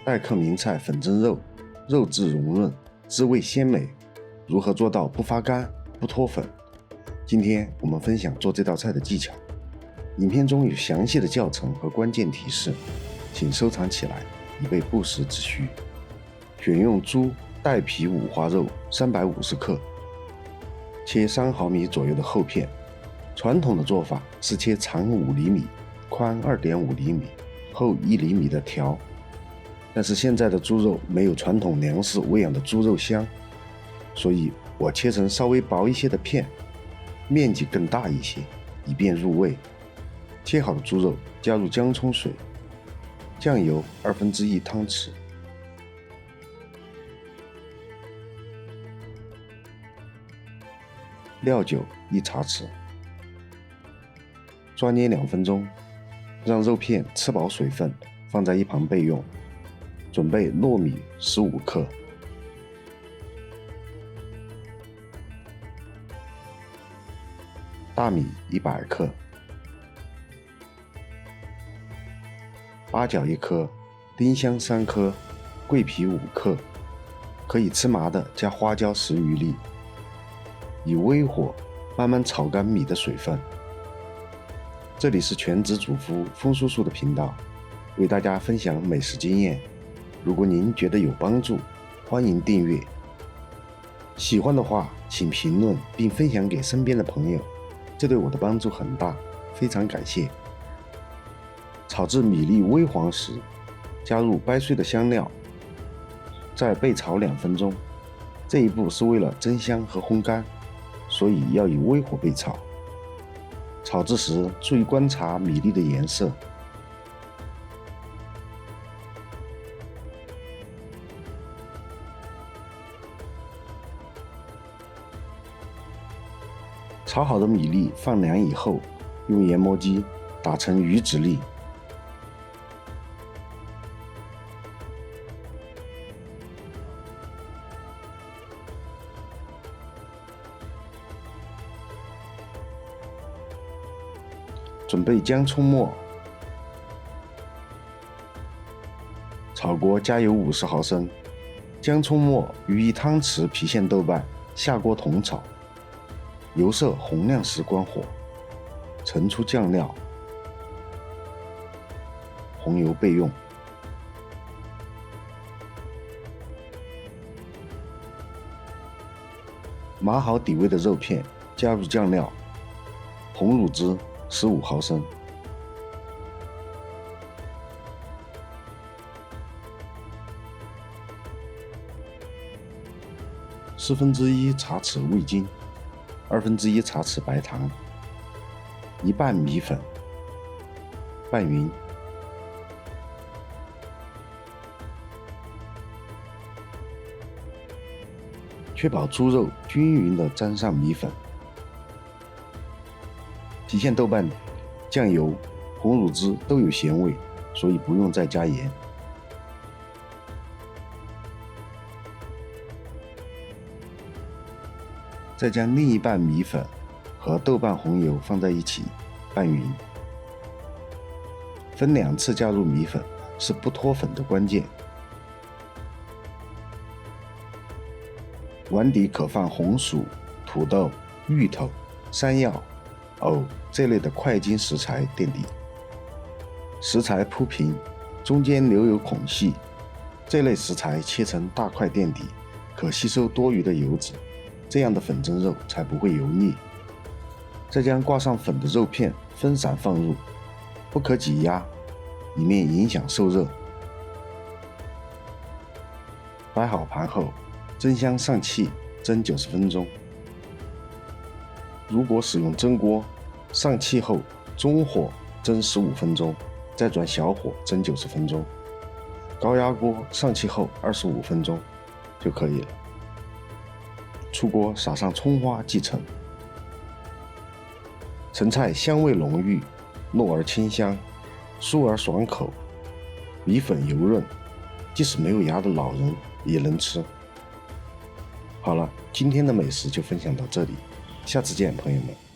待客名菜粉蒸肉，肉质溶润，滋味鲜美。如何做到不发干、不脱粉？今天我们分享做这道菜的技巧。影片中有详细的教程和关键提示，请收藏起来，以备不时之需。选用猪带皮五花肉350克，切3毫米左右的厚片。传统的做法是切长5厘米、宽2.5厘米、厚1厘米的条，但是现在的猪肉没有传统粮食喂养的猪肉香，所以我切成稍微薄一些的片，面积更大一些，以便入味。切好的猪肉加入姜葱水，酱油1/2汤匙，料酒1茶匙，抓捏2分钟，让肉片吃饱水分，放在一旁备用。准备糯米15克，大米100克，八角1颗，丁香3颗，桂皮5克，可以吃麻的加花椒10余粒，以微火慢慢炒干米的水分。这里是全职主妇风叔叔的频道，为大家分享美食经验。如果您觉得有帮助，欢迎订阅。喜欢的话，请评论并分享给身边的朋友，这对我的帮助很大，非常感谢。炒至米粒微黄时，加入掰碎的香料，再备炒2分钟。这一步是为了增香和烘干，所以要以微火备炒。炒制时注意观察米粒的颜色。炒好的米粒放凉以后，用研磨机打成鱼籽粒。准备姜葱末，炒锅加油50毫升，姜葱末与1汤匙郫县豆瓣下锅同炒，油色红亮时关火，盛出酱料，红油备用。码好底味的肉片，加入酱料，红乳汁15毫升，1/4茶匙味精，1/2茶匙白糖，一半米粉，拌匀。确保猪肉均匀地沾上米粉。郫县豆瓣、酱油、红乳汁都有咸味，所以不用再加盐。再将另一半米粉和豆瓣红油放在一起拌匀。分2次加入米粉是不脱粉的关键。碗底可放红薯、土豆、芋头、山药、藕这类的块茎食材垫底，食材铺平，中间留有孔隙，这类食材切成大块垫底，可吸收多余的油脂，这样的粉蒸肉才不会油腻。再将挂上粉的肉片分散放入，不可挤压，以免影响受热。摆好盘后，蒸箱上气蒸90分钟。如果使用蒸锅，上气后中火蒸15分钟，再转小火蒸90分钟。高压锅上气后25分钟就可以了。出锅撒上葱花即成。成菜香味浓郁，糯而清香，酥而爽口，米粉油润，即使没有牙的老人也能吃。好了，今天的美食就分享到这里，下次见，朋友们。